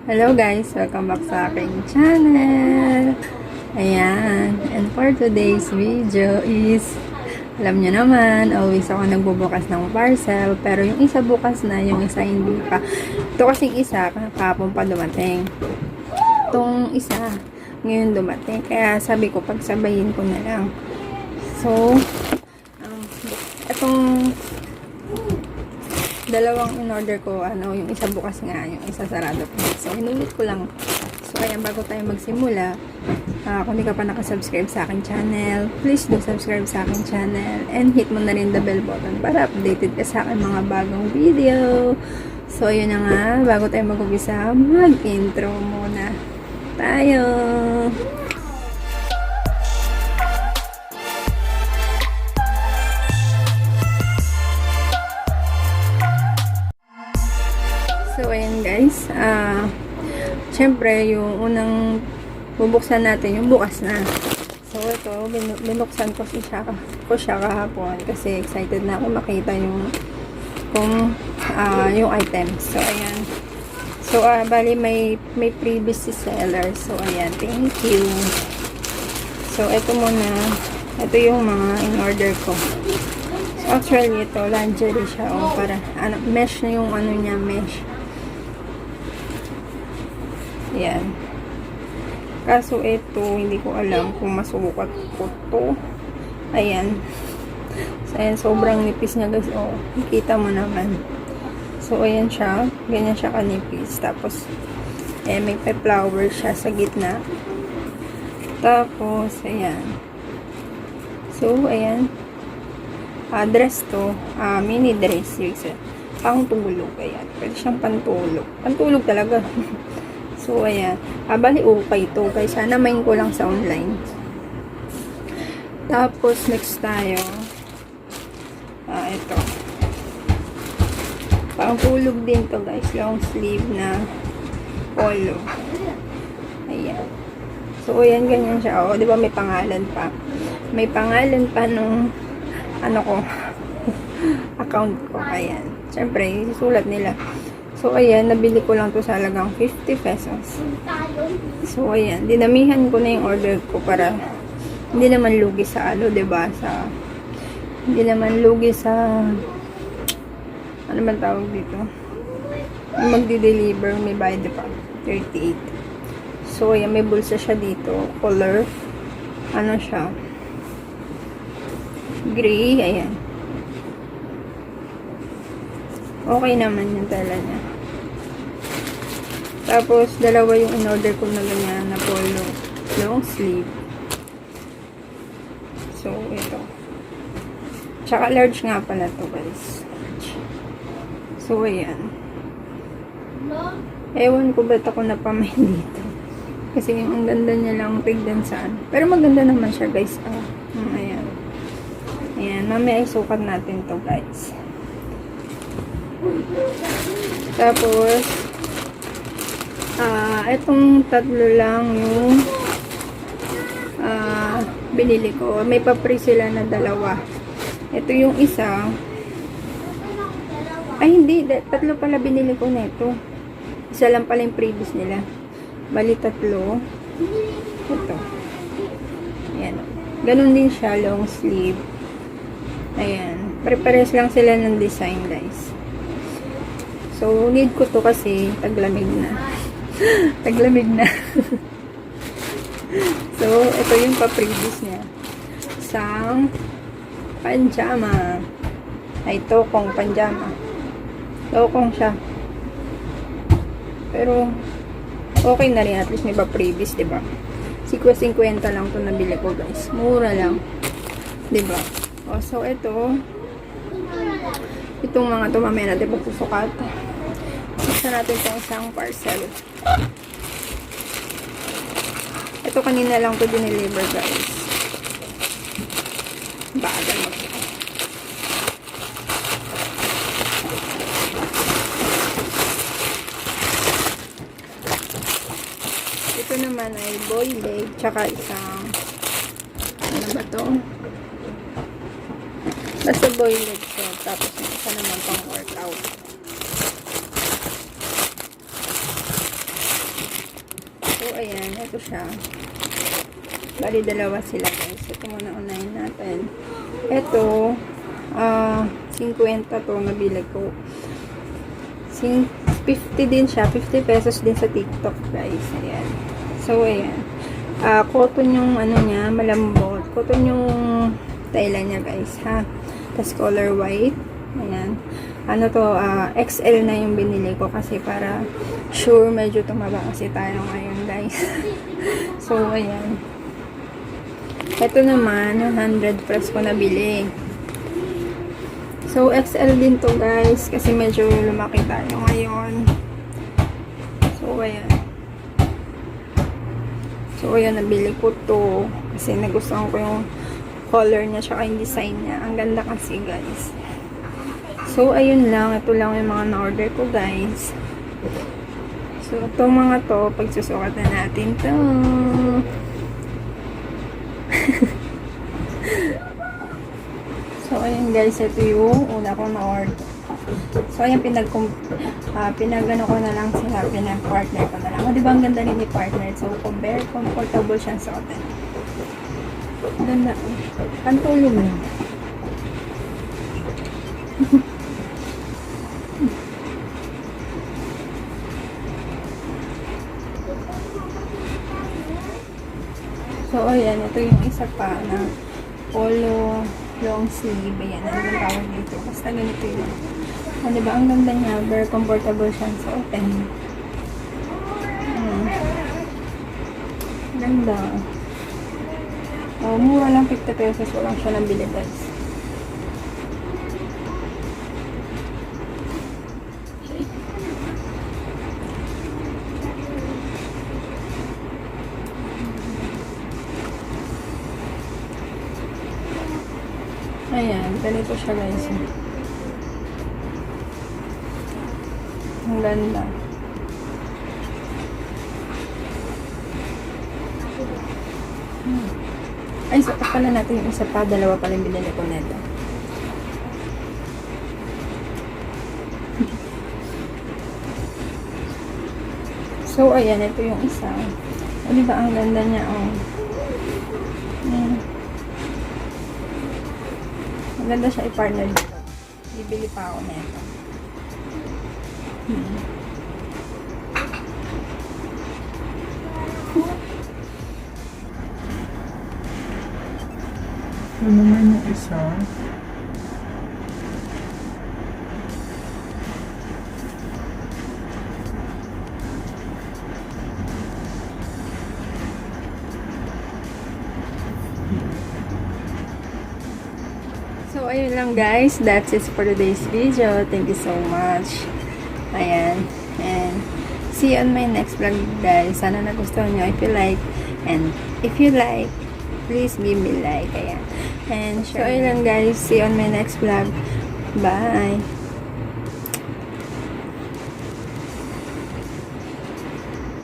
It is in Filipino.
Hello guys! Welcome back sa aking channel! Ayan. And for today's video is, alam nyo naman, always ako nagbubukas ng parcel. Pero yung isa bukas na, yung isa hindi pa. Ito kasing isa, kahapon pa dumating. Itong isa, ngayon dumating. Kaya sabi ko, pagsabayin ko na lang. So, itong dalawang in-order ko, yung isa bukas nga, yung isa sarado pa. So, inulit ko lang. So, ayan, bago tayo magsimula, kung di ka pa nakasubscribe sa akin channel, please do subscribe sa akin channel and hit mo na rin the bell button para updated ka sa akin mga bagong video. So, yun na nga, bago tayo mag-umpisa, mag-intro muna tayo. So, ayan guys. Syempre, yung unang bubuksan natin, yung bukas na. So, ito, binuksan ko siya kahapon kasi excited na ako makita yung items. So, ayan. So, bali may previous seller. So, ayan. Thank you. So, ito muna. Ito yung mga in-order ko. So, actually, ito, lingerie siya. Para, mesh na yung niya, mesh. Yan. Kaso ito, hindi ko alam kung masukat ko to. Ayan. So, ayan, sobrang nipis niya guys. Oh, nakita mo naman. So, ayan siya. Ganyan siya kanipis. Tapos, may flower siya sa gitna. Tapos, ayan. So, ayan. Dress to. Mini dress. Pang tulog. Ayan. Pwede siyang pantulog. Pantulog talaga. So, ayan. Bali, okay to. Kaya sana main ko lang sa online. Tapos, next tayo. Ito. Pangtulog din to, guys. Long sleeve na polo. Ayan. So, ayan, ganyan siya. O, di ba may pangalan pa? May pangalan pa nung account ko. Ayan. Siyempre, susulat nila. So, ayan, nabili ko lang to sa halagang 50 pesos. So, ayan, dinamihan ko na yung order ko para hindi naman lugi sa diba? Hindi naman lugi sa ano man tawag dito? Magdi-deliver, may bayad pa. 38. So, ayan, may bulsa siya dito. Color. Ano siya? Gray. Ayan. Okay naman yung tela niya. Tapos, dalawa yung in-order ko na ganyan na polo. Long sleeve. So, ito. Tsaka large nga pala to guys. So, ayan. Ewan ko ba't ako napamain dito. Kasi yung ang ganda niya lang tignan saan. Pero maganda naman siya guys. Ayan. Ayan. Mamaya isukat natin to guys. Tapos, itong tatlo lang yung binili ko. May pa-free sila na dalawa. Ito yung isa. Ay, hindi. Tatlo pala binili ko nito. Isa lang pala yung previous nila. Bali, tatlo. Ito. Ayan. Ganun din siya. Long sleeve. Ayan. Pare-pares lang sila ng design, guys. So, need ko to kasi taglamig na. Taglamig na. So, ito yung pa-previous niya. Isang panjama. Ay, tokong panjama. Tokong siya. Pero, okay na rin. At least may pa-previous, diba? 50 lang to nabili ko, guys. Mura lang. Diba? O, so, itong mga to, mamaya natin pagsusukat. Buksan natin itong isang parcel. Ito kanina lang to dineliver guys. Bagal mo. Ito naman ay boy leg. Tsaka isang ano ba to? Basta boy leg to. Tapos isa naman pang workout. ayan. Ito siya. Bali, dalawa sila guys. Ito muna unahin natin. Ito, 50 to nabili ko. 50 din siya. 50 pesos din sa TikTok guys. Ayan. So, ayan. Cotton yung ano niya, malambot. Cotton yung tela niya guys, ha. Tapos color white. Ayan. Ano to, XL na yung binili ko kasi para sure medyo tumaba kasi tayo ngayon guys. So, ayan. Ito naman, 100 plus ko nabili. So, XL din to guys kasi medyo lumaki tayo ngayon. So, ayan. So, ayan, nabili ko to kasi nagustuhan ko yung color niya tsaka yung design niya. Ang ganda kasi guys. So, ayun lang. Ito lang yung mga na-order ko, guys. So, itong mga to, pagsusukat na natin to. So, ayun guys. Ito yung una kong na-order. So, ayun, pinagano ko na lang sila. Pinag-partner ko na lang. O, diba ang ganda rin ni partner? So, very comfortable siyang suotin. Ganda. Pantulong lang. So, ayan, ito yung isa pa na polo long sleeve. Ayan, ano ang tawag dito? Basta ganito yun. O, diba? Ang ganda niya. Very comfortable siyang suotin. Ganda. O, mura lang 50 pesos. Walang siya nabili, guys. Ayan, ganito siya guys. Ang ganda. Ay, so pala natin yung isa pa. Dalawa pala yung binili ko nito. So, ayan, ito yung isa. O, diba ang ganda niya, oh. Ayan. Maganda siya i-partner dito. Bibili pa ako nito. Ano naman yung isa? So, ayun lang guys. That's it for today's video. Thank you so much. Ayan. And see you on my next vlog guys. Sana nagustuhan nyo if you like. And if you like, please give me like. Ayan. And so, ayun lang guys. See you on my next vlog. Bye.